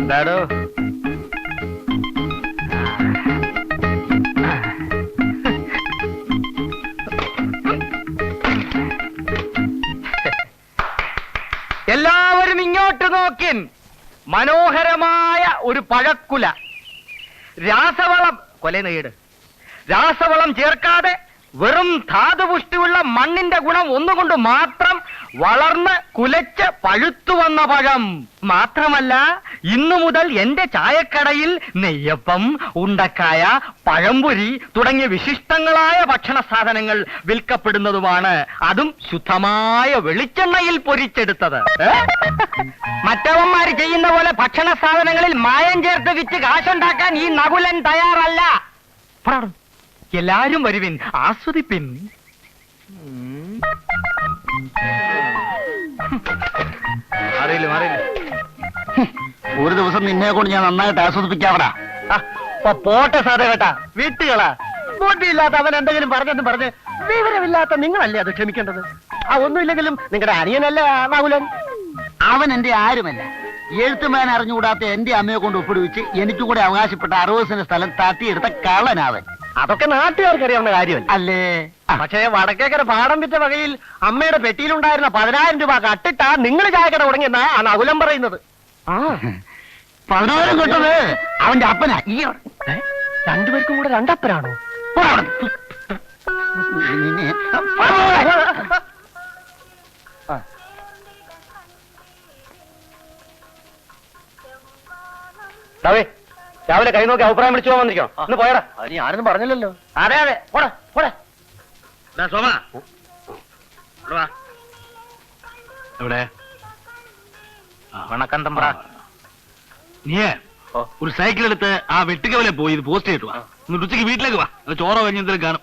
എന്താടോ എല്ലാവരും ഇങ്ങോട്ട് നോക്കിൻ. മനോഹരമായ ഒരു പഴക്കുല. രാസവളം രാസവളം ചേർക്കാതെ വെറും ധാതുപുഷ്ടിയുള്ള മണ്ണിന്റെ ഗുണം ഒന്നുകൊണ്ട് മാത്രം വളർന്ന് കുലച്ച് പഴുത്തു വന്ന പഴം. മാത്രമല്ല, ഇന്നു മുതൽ എന്റെ ചായക്കടയിൽ നെയ്യപ്പം, ഉണ്ടക്കായ, പഴംപൊരി തുടങ്ങിയ വിശിഷ്ടങ്ങളായ ഭക്ഷണ സാധനങ്ങൾ വിൽക്കപ്പെടുന്നതുമാണ്. അതും ശുദ്ധമായ വെളിച്ചെണ്ണയിൽ പൊരിച്ചെടുത്തത്. മറ്റവന്മാര് ചെയ്യുന്ന പോലെ ഭക്ഷണ സാധനങ്ങളിൽ മായം ചേർത്ത് വിറ്റ് കാശുണ്ടാക്കാൻ ഈ നകുലൻ തയ്യാറല്ല. എല്ലാരും വരുവിൻ, ആസ്വദിപ്പിൻ. ഒരു ദിവസം നിന്നെ കൊണ്ട് ഞാൻ നന്നായിട്ട് ആസ്വദിപ്പിക്കാവടാ. പോട്ടെ സാറേ കേട്ടാ, വീട്ടുകളാ. ബോട്ടിയില്ലാത്ത അവൻ എന്തെങ്കിലും പറഞ്ഞെന്ന് പറഞ്ഞ് വിവരമില്ലാത്ത നിങ്ങളല്ലേ അത് ക്ഷമിക്കേണ്ടത്. ഒന്നുമില്ലെങ്കിലും നിങ്ങളുടെ അനിയനല്ലേ നകുലൻ. അവൻ എന്റെ ആരുമല്ല. എഴുത്തുമാൻ അറിഞ്ഞുകൂടാത്ത എന്റെ അമ്മയെ കൊണ്ട് ഒപ്പിടുവിച്ച് എനിക്കും കൂടെ അവകാശപ്പെട്ട 60 സെന്റ് സ്ഥലം തട്ടിയെടുത്ത കള്ളനാവൻ. അതൊക്കെ നാട്ടുകാർക്ക് അറിയാവുന്ന കാര്യമല്ല അല്ലേ? പക്ഷേ വടക്കേക്കര പാടം വിറ്റ വകയിൽ അമ്മയുടെ പെട്ടിയിലുണ്ടായിരുന്ന 10,000 രൂപ കട്ടിട്ടാ നിങ്ങൾ ചായക്കട തുടങ്ങിയെന്നാ ആ നകുലം പറയുന്നത്. 10,000 കിട്ടത് അവന്റെ അപ്പനാ. രണ്ടുപേർക്കും കൂടെ രണ്ടപ്പനാണോ? രാവിലെ കൈ നോക്കി അഭിപ്രായം വിളിച്ചു പോകാൻ വന്നിരിക്കോ. ഒന്ന് പോയടാ. നീ ആരെന്നും പറഞ്ഞില്ലല്ലോ. അതെ അതെ, പോടാ പോടാ. എവിടെ വണക്കം തമ്പ്ര. നീ ഒരു സൈക്കിൾ എടുത്ത് ആ വെട്ടിക്കവലെ പോയി ഇത് പോസ്റ്റ് ചെയ്തിട്ട് വാ. എന്നിട്ട് ഉച്ചയ്ക്ക് വീട്ടിലേക്ക് വാ. ചോറോ കഴിഞ്ഞെന്തെങ്കിലും കാണും.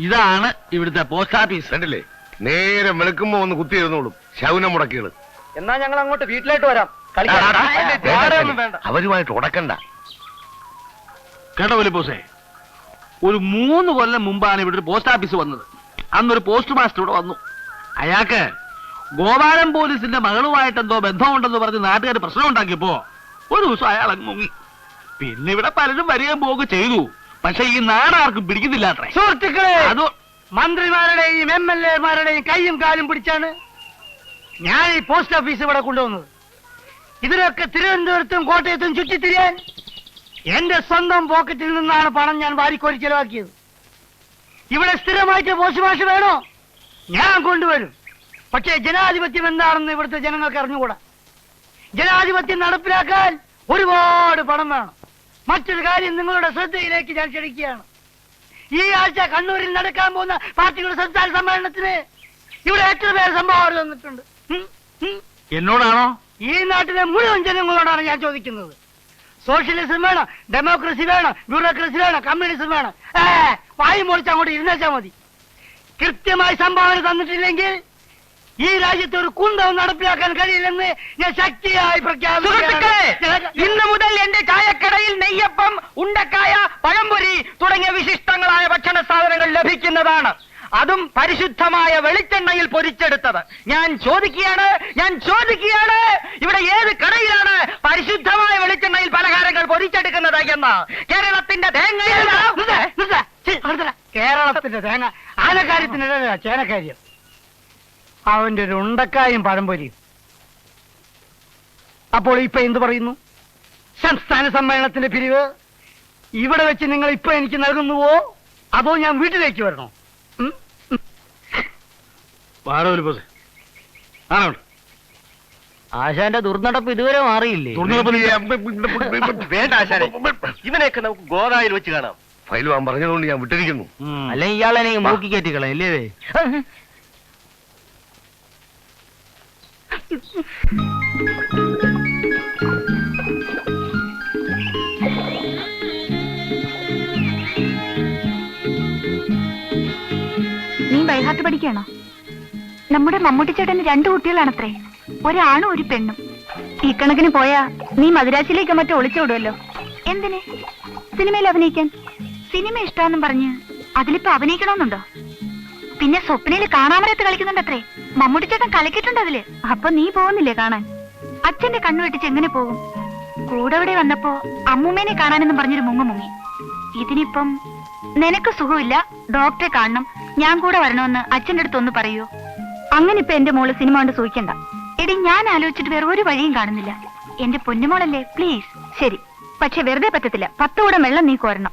ഇതാണ് ഇവിടുത്തെ പോസ്റ്റ് ഓഫീസ്. കണ്ടില്ലേ, നേരെ വെളുക്കുമ്പോ ഒന്ന് കുത്തിയിരുന്നോളും ശൗനം മുടക്കികള്. എന്നാ ഞങ്ങൾ അങ്ങോട്ട് വീട്ടിലേക്ക് വരാം. അവരുമായിട്ട് ഉടക്കണ്ട കേട്ടോ വലിപ്പോസേ. ഒരു 3 കൊല്ലം മുമ്പാണ് ഇവിടെ ഒരു പോസ്റ്റ് ഓഫീസ് വന്നത്. അന്നൊരു പോസ്റ്റ് മാസ്റ്റർ ഇവിടെ വന്നു. അയാൾക്ക് ഗോപാലൻ പോലീസിന്റെ മകളുമായിട്ട് എന്തോ ബന്ധമുണ്ടെന്ന് പറഞ്ഞ് നാട്ടുകാർ പ്രശ്നം ഉണ്ടാക്കിയപ്പോ ഒരു ദിവസം അയാൾ അങ്ങ് മുങ്ങി. പിന്നെ ഇവിടെ പലരും വരികയും പോവുക ചെയ്തു. പക്ഷെ ഈ നാടാർക്കും പിടിക്കുന്നില്ല. സുഹൃത്തുക്കളെ, അത് മന്ത്രിമാരുടെയും MLA-മാരുടെയും കൈയും കാലും പിടിച്ചാണ് ഞാൻ ഈ പോസ്റ്റ് ഓഫീസ് ഇവിടെ കൊണ്ടുവന്നത്. ഇതിനൊക്കെ തിരുവനന്തപുരത്തും കോട്ടയത്തും ചുറ്റിത്തിരിയാൻ എന്റെ സ്വന്തം പോക്കറ്റിൽ നിന്നാണ് പണം ഞാൻ വാരിക്കോരി ചെലവാക്കിയത്. ഇവിടെ സ്ഥിരമായിട്ട് പോസ്റ്റ് മാഷ് വേണോ? ഞാൻ കൊണ്ടുവരും. പക്ഷേ ജനാധിപത്യം എന്താണെന്ന് ഇവിടുത്തെ ജനങ്ങൾക്ക് അറിഞ്ഞുകൂടാ. ജനാധിപത്യം നടപ്പിലാക്കാൻ ഒരുപാട് പണം വേണം. മറ്റൊരു കാര്യം നിങ്ങളുടെ ശ്രദ്ധയിലേക്ക് ഞാൻ ക്ഷണിക്കുകയാണ്. ഈ ആഴ്ച കണ്ണൂരിൽ നടക്കാൻ പോകുന്ന പാർട്ടികളുടെ സംസ്ഥാന സമ്മേളനത്തിന് ഇവിടെ എത്ര പേർ സംഭാവന തന്നിട്ടുണ്ട്? എന്നോടാണോ? ഈ നാട്ടിലെ മുഴുവൻ ജനങ്ങളോടാണ് ഞാൻ ചോദിക്കുന്നത്. സോഷ്യലിസം വേണം, ഡെമോക്രസി വേണം, ബ്യൂറോക്രസി വേണം, കമ്മ്യൂണിസം വേണം. വായി മുറിച്ച് അങ്ങോട്ട് ഇരുന്നേച്ചാ മതി. കൃത്യമായി സംഭാവന തന്നിട്ടില്ലെങ്കിൽ ഈ രാജ്യത്ത് ഒരു കുന്തവും നടപ്പിലാക്കാൻ കഴിയില്ലെന്ന് ഞാൻ ശക്തിയായി പ്രഖ്യാപിക്കുന്നു. ഇന്ന് മുതൽ എന്റെ ചായക്കടയിൽ നെയ്യപ്പം, ഉണ്ടക്കായ, പഴംപൊരി തുടങ്ങിയ വിശിഷ്ടങ്ങളായ ഭക്ഷണ സാധനങ്ങൾ ലഭിക്കുന്നതാണ്. അതും പരിശുദ്ധമായ വെളിച്ചെണ്ണയിൽ പൊരിച്ചെടുത്തത്. ഞാൻ ചോദിക്കുകയാണ്, ഇവിടെ ഏത് കടയിലാണ് പരിശുദ്ധമായ വെളിച്ചെണ്ണയിൽ പലഹാരങ്ങൾ പൊരിച്ചെടുക്കുന്നത് എന്ന്? കേരളത്തിന്റെ തേങ്ങ, കേരളത്തിന്റെ തേങ്ങ ആനക്കാര്യത്തിനിടയില ചേനക്കാര്യം. അവന്റെ ഒരു ഉണ്ടക്കായും പഴംപൊരിയും. അപ്പോൾ ഇപ്പൊ എന്ത് പറയുന്നു? സംസ്ഥാന സമ്മേളനത്തിന്റെ പിരിവ് ഇവിടെ വെച്ച് നിങ്ങൾ ഇപ്പൊ എനിക്ക് നൽകുന്നുവോ, അതോ ഞാൻ വീട്ടിലേക്ക് വരണോ? ആശാന്റെ ദുർനടപ്പ് ഇതുവരെ മാറിയില്ലേ? വേണ്ട ആശാനെ, ഇവനെയൊക്കെ നമുക്ക് ഗോദായിൽ വെച്ച് കാണാം. ഫയൽ വാൻ പറഞ്ഞതുകൊണ്ട് ഞാൻ വിട്ടിരിക്കുന്നു. അല്ലെങ്കിൽ ഇയാളെ മൂക്കി കയറ്റിക്കളെ അല്ലേ? നീ ബൈഹാർട്ട് പഠിക്കണോ? നമ്മുടെ മമ്മൂട്ടിച്ചേട്ടന് 2 കുട്ടികളാണത്രേ, ഒരാണും ഒരു പെണ്ണും. ഈ കണക്കിന് പോയാ നീ മദ്രാസിലേക്ക് മറ്റോ ഒളിച്ചോടുമല്ലോ. എന്തിന്? സിനിമയിൽ അഭിനയിക്കാൻ. സിനിമ ഇഷ്ടാന്നും പറഞ്ഞ് അതിലിപ്പോ അഭിനയിക്കണമെന്നുണ്ടോ? പിന്നെ സ്വപ്നയില് കാണാമറയത്ത് കളിക്കുന്നുണ്ടത്രേ. മമ്മൂട്ടിച്ചേട്ടൻ കലക്കിട്ടുണ്ട് അതില്. അപ്പൊ നീ പോകുന്നില്ലേ കാണാൻ? അച്ഛന്റെ കണ്ണു വെട്ടിച്ച് എങ്ങനെ പോകും? കൂടെ ഇവിടെ വന്നപ്പോ അമ്മൂമ്മേനെ കാണാനെന്നും പറഞ്ഞൊരു മുങ്ങി. ഇതിനിപ്പം നിനക്ക് സുഖമില്ല, ഡോക്ടറെ കാണണം, ഞാൻ കൂടെ വരണമെന്ന് അച്ഛന്റെ അടുത്ത് ഒന്ന് പറയൂ. അങ്ങനെ ഇപ്പൊ എന്റെ മോള് സിനിമ കൊണ്ട് സൂക്ഷിക്കണ്ട. എടി, ഞാൻ ആലോചിച്ചിട്ട് വേറെ ഒരു വഴിയും കാണുന്നില്ല. എന്റെ പൊന്നുമോളല്ലേ, പ്ലീസ്. ശരി, പക്ഷെ വെറുതെ പറ്റത്തില്ല. 10 കൂടെ വെള്ളം നീ കോരണം.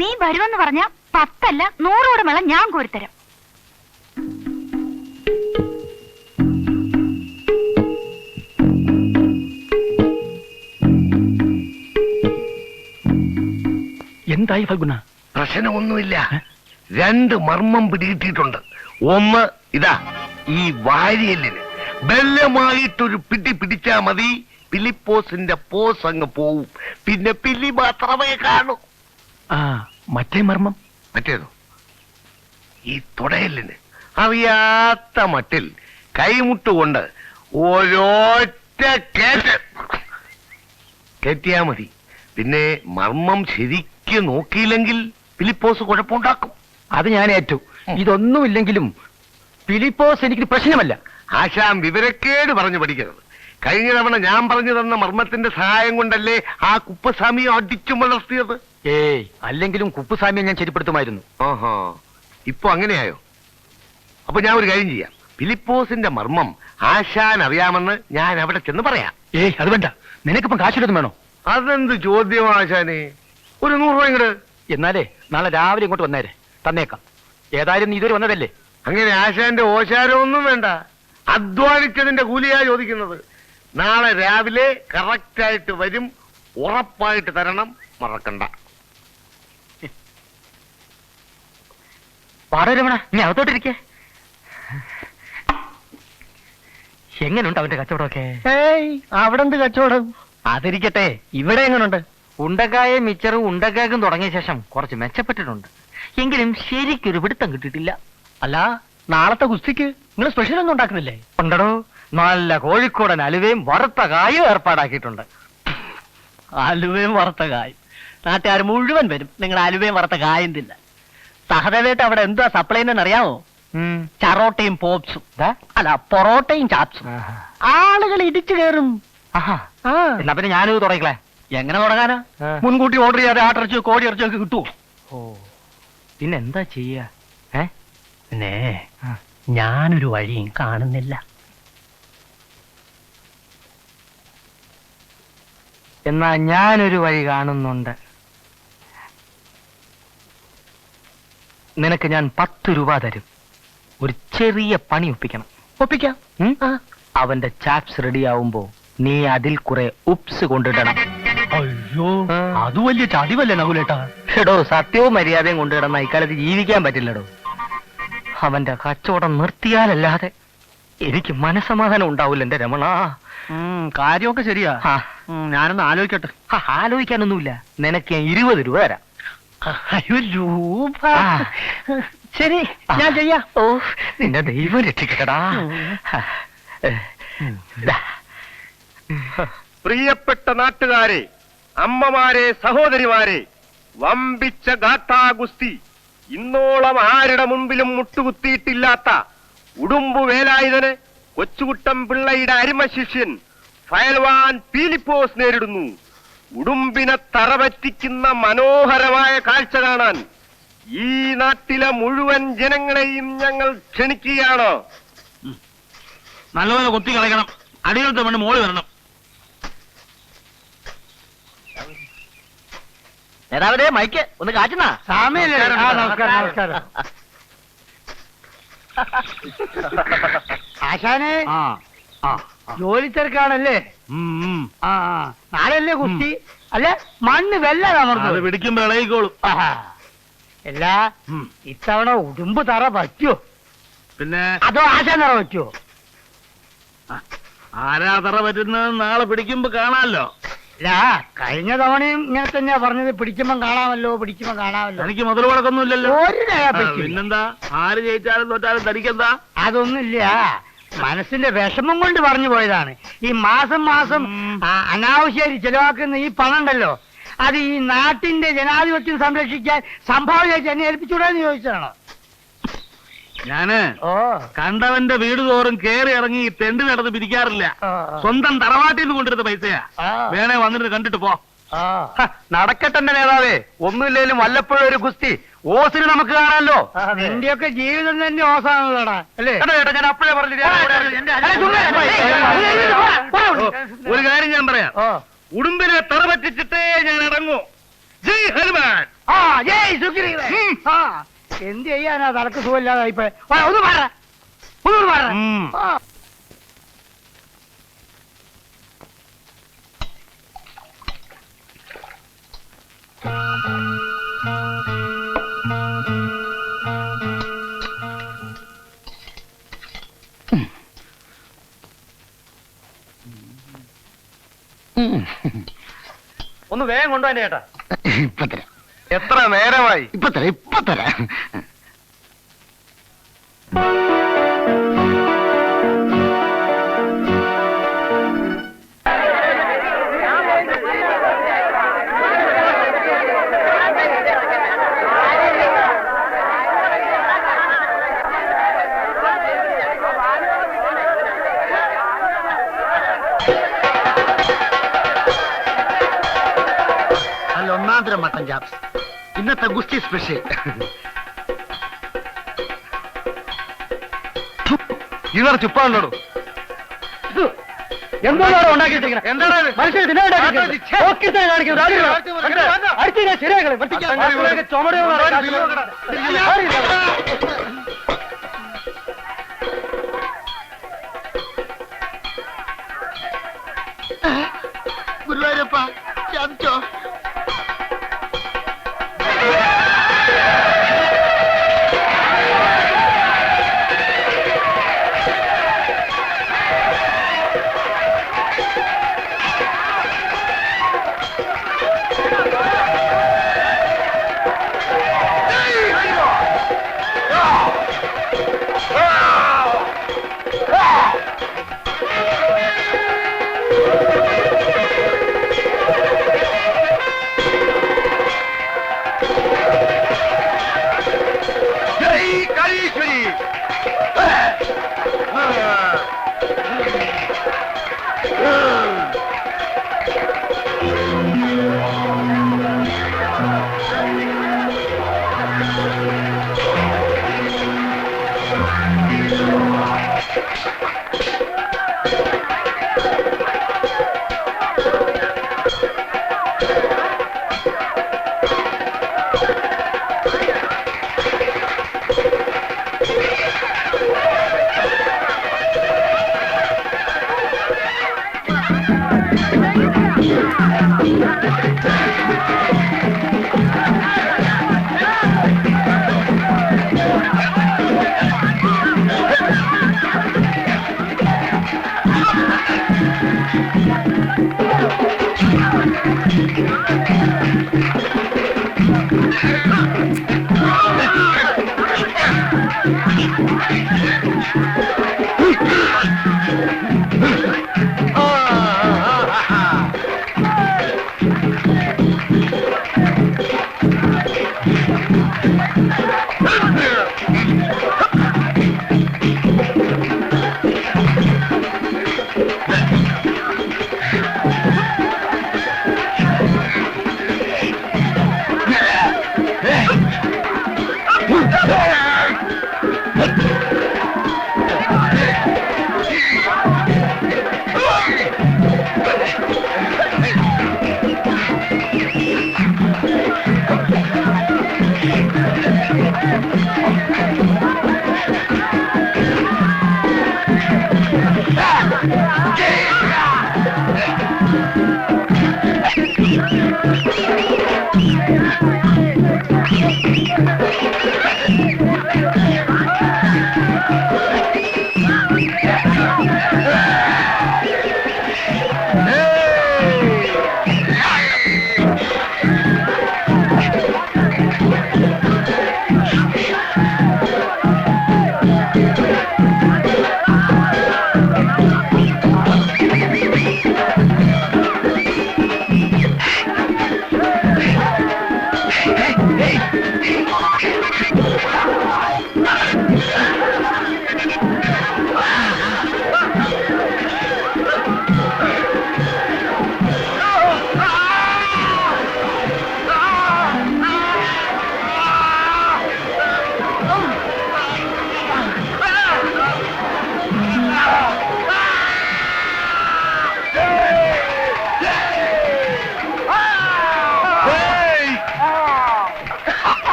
നീ വരുമെന്ന് പറഞ്ഞാ 10 അല്ല 100 കൂടെ വെള്ളം ഞാൻ കോരിത്തരാം. എന്തായി ഫൽഗുണ? പ്രശ്നമൊന്നുമില്ല. 2 മർമ്മം പിടികിട്ടിയിട്ടുണ്ട്. ഒന്ന് ഇതാ, ഈ വാരിയല്ലിന് ബലമായിട്ടൊരു പിടി പിടിച്ചാ മതി, ഫിലിപ്പോസിന്റെ പോസ് അങ്ങ് പോവും. പിന്നെ പിലി മാത്രമേ കാണൂ. മറ്റേ മർമ്മം? മറ്റേതോ? ഈ തുടയല്ലിന് അറിയാത്ത മട്ടിൽ കൈമുട്ടുകൊണ്ട് ഒരൊറ്റ കയറ്റിയാ മതി. പിന്നെ മർമ്മം ശരിക്ക് നോക്കിയില്ലെങ്കിൽ ഫിലിപ്പോസ് കുഴപ്പമുണ്ടാക്കും. അത് ഞാൻ ഏറ്റു. ഇതൊന്നുമില്ലെങ്കിലും ഫിലിപ്പോസ് എനിക്ക് പ്രശ്നമല്ല. ആശാൻ വിവരക്കേട് പറഞ്ഞു പഠിക്കരുത്. കഴിഞ്ഞ തവണ ഞാൻ പറഞ്ഞു തന്ന മർമ്മത്തിന്റെ സഹായം കൊണ്ടല്ലേ ആ കുപ്പസ്വാമിയെ അടിച്ചു വളർത്തിയത്? ഏയ്, അല്ലെങ്കിലും കുപ്പുസ്വാമിയെ ഞാൻ ശരിപ്പെടുത്തുമായിരുന്നു. ഓഹോ, ഇപ്പൊ അങ്ങനെയായോ? അപ്പൊ ഞാൻ ഒരു കാര്യം ചെയ്യാം. ഫിലിപ്പോസിന്റെ മർമ്മം ആശാൻ അറിയാമെന്ന് ഞാൻ അവിടെ ചെന്ന് പറയാം. ഏയ്, അത് വേണ്ട. നിനക്കിപ്പം കാശിടൊന്നും വേണോ? അതെന്ത് ചോദ്യമാ ആശാനെ? ഒരു 100 രൂപ ഇങ്ങട്. എന്നാലേ നാളെ രാവിലെ ഇങ്ങോട്ട് വന്നേരെ, തന്നേക്കാം. ഏതായാലും നീ ഇതുവരെ വന്നതല്ലേ? അങ്ങനെ ആശാന്റെ ഓശാരമൊന്നും വേണ്ട. അധ്വാനിച്ചതിന്റെ കൂലിയാ ചോദിക്കുന്നത്. നാളെ രാവിലെ കറക്റ്റായിട്ട് വരും. ഉറപ്പായിട്ട് തരണം, മറക്കണ്ട. പാടരമണ, നീ അകത്തോട്ടിരിക്കേ. എങ്ങനെയുണ്ട് അവന്റെ കച്ചവടമൊക്കെ? അവിടെ എന്ത് കച്ചവടം? അതിരിക്കട്ടെ, ഇവിടെ എങ്ങനെയുണ്ട്? ഉണ്ടക്കായും മിച്ചറും ഉണ്ടക്കാക്കും തുടങ്ങിയ ശേഷം കുറച്ച് മെച്ചപ്പെട്ടിട്ടുണ്ട്. എങ്കിലും ശരിക്കൊരു പിടുത്തം കിട്ടിയിട്ടില്ല. അല്ല, നാളത്തെ കുസ്തിക്ക് നിങ്ങൾ സ്പെഷ്യൽ ഒന്നും ഉണ്ടാക്കുന്നില്ലേ? ഉണ്ടടോ, നല്ല കോഴിക്കോടൻ അലുവയും വറുത്ത കായും ഏർപ്പാടാക്കിയിട്ടുണ്ട്. അലുവയും വറുത്ത കായും. നാട്ടുകാർ മുഴുവൻ വരും നിങ്ങൾ അലുവയും വറുത്ത കായും തിന്ന. സഹദേവേട്ട് അവിടെ എന്തുവാ സപ്ലൈ അറിയാമോ? ചറോട്ടയും പോപ്സും. അല്ല, പൊറോട്ടയും ചാപ്സും. ആളുകൾ ഇടിച്ചു കയറും. എന്നാ പിന്നെ ഞാനിത് തുടങ്ങിക്കളെ. എങ്ങനെ തുടങ്ങാനാ? മുൻകൂട്ടി ഓർഡർ ചെയ്യാതെ ആട്ടിറച്ചോ കോഴി ഇറച്ചോ ഒക്കെ കിട്ടുമോ? പിന്നെന്താ ചെയ്യാ? പിന്നെ ഞാനൊരു വഴിയും കാണുന്നില്ല. എന്നാ ഞാനൊരു വഴി കാണുന്നുണ്ട്. നിനക്ക് ഞാൻ 10 രൂപ തരും. ഒരു ചെറിയ പണി ഒപ്പിക്കണം. ഒപ്പിക്കാം. അവന്റെ ചാപ്സ് റെഡിയാവുമ്പോ നീ അതിൽ കുറെ ഉപ്സ് കൊണ്ടിടണം. അയ്യോ, അത് വലിയ ചതിവല്ലേ നകുലേട്ടാ? എടോ, സത്യവും മര്യാദയും കൊണ്ടിടന്ന ഇക്കാലത്ത് ജീവിക്കാൻ പറ്റില്ലടോ. അവന്റെ കച്ചവടം നിർത്തിയാലല്ലാതെ എനിക്ക് മനസമാധാനം ഉണ്ടാവില്ല എന്റെ രമണ. കാര്യമൊക്കെ ശരിയാ. ഞാനൊന്ന് ആലോചിക്കട്ടെ. ആലോചിക്കാനൊന്നുമില്ല. നിനക്ക് ഞാൻ 20 രൂപ തരാം. രൂപ? ശരി, ഞാൻ ചെയ്യാം. ഓ, നിന്റെ ദൈവം രക്ഷിക്കടാ. പ്രിയപ്പെട്ട നാട്ടുകാരെ, അമ്മമാരെ, സഹോദരിമാരെ, വമ്പിച്ച ഗാഥാ ഗുസ്തി ഇന്നോളം ആരുടെ മുൻപിലും മുട്ടുകുത്തിയിട്ടില്ലാത്ത ഉടുമ്പു വേലായുധന് കൊച്ചുകുട്ടൻ പിള്ളയുടെ അരിമ ശിഷ്യൻ ഫയൽവാൻ ഫിലിപ്പോസ് നേരിടുന്നു. ഉടുമ്പിനെ തറപറ്റിക്കുന്ന മനോഹരമായ കാഴ്ച കാണാൻ ഈ നാട്ടിലെ മുഴുവൻ ജനങ്ങളെയും ഞങ്ങൾ ക്ഷണിക്കുകയാണ്. നല്ലപോലെ കൊത്തി കളയണം. അടികളത്തെ വേണ്ടി മോളി വരണം. നേതാവേ, മൈക്ക് ഒന്ന് കാറ്റുന്നാ. സാമിയല്ലേ? നമസ്കാരം, നമസ്കാരം. ആശാനെ, ജോലി തിരക്കാണല്ലേ? നാളെയല്ലേ കുസ്തി? അല്ലെ, മണ്ണ് വെല്ലമർന്നത് പിടിക്കുമ്പോ ഇളകിക്കോളും. എല്ലാ ഇത്തവണ ഉടുമ്പ് തറ പറ്റുമോ? പിന്നെ അതോ ആശാൻ തറ പറ്റുമോ? ആരാ തറ പറ്റുന്നത് നാളെ പിടിക്കുമ്പോ കാണാമല്ലോ. അല്ല, കഴിഞ്ഞ തവണയും ഇങ്ങനെ തന്നെയാ പറഞ്ഞത്, പിടിക്കുമ്പോ കാണാമല്ലോ, പിടിക്കുമ്പോ കാണാമല്ലോ. എനിക്ക് മുതൽ മുടക്കൊന്നുമില്ലല്ലോ. ഒരു ദയ പറ്റില്ല. പിന്നെന്താ, ആര് ജയിച്ചാലും തോറ്റാലും തനിക്കെന്താ? അതൊന്നുമില്ല, മനസ്സിന്റെ വിഷമം കൊണ്ട് പറഞ്ഞു പോയതാണ്. ഈ മാസം മാസം അനാവശ്യമായിട്ട് ചെലവാക്കുന്ന ഈ പണം ഉണ്ടല്ലോ, അത് ഈ നാട്ടിന്റെ ജനാധിപത്യം സംരക്ഷിക്കാൻ സംഭാവനയായിട്ട് എന്നെ ഏൽപ്പിച്ചൂടാന്ന് ചോദിച്ചതാണോ? ഞാന് ഓ കണ്ടവന്റെ വീട് തോറും കേറി ഇറങ്ങി തെണ്ടി നടന്ന് പിരിക്കാറില്ല. സ്വന്തം തറവാട്ടിൽ നിന്ന് കൊണ്ടിരുന്ന പൈസയാ. വേണേ വന്നിട്ട് കണ്ടിട്ട് പോ. നടക്കട്ടെ നേതാവേ, ഒന്നുമില്ലേലും വല്ലപ്പോഴും ഒരു ഗുസ്തി ഓസിന് നമുക്ക് കാണാമല്ലോ. നിന്റെയൊക്കെ ജീവിതം തന്നെ ഓസാണല്ലോടാ അല്ലേ? ഞാൻ അപ്പോഴേ ഒരു കാര്യം ഞാൻ പറയാം, ഉടുമ്പിനെ തറ പറ്റിച്ചിട്ടേ ഞാൻ ഇറങ്ങൂ. ജയ് ഹനുമാൻ. ജയ് സുഗ്രീവൻ. എന്ത് ചെയ്യാനാ തലക്ക് സുഖമില്ലാതായിപ്പോ? ഒന്ന് മാറ, ഒന്ന് മാറ. ഒന്ന് വേഗം കൊണ്ടുപോയി ചേട്ടാ. ഇപ്പൊ തരാം. എത്ര നേരമായി? ഇപ്പൊ തരാം, ഇപ്പൊ തരാം. അല്ല, ഒന്നാന്തരം മട്ടൻ ചാപ്സ്, ഇന്നത്തെ ഗുസ്തി സ്പെഷ്യൽ. ഇവർ ചുപ്പാണല്ലോ. എന്താണ് ഉണ്ടാക്കിയിട്ടിരിക്കുന്നത്? എന്താണ് മനുഷ്യർ ഗുരുവായൂരപ്പ ചാച്ചോ.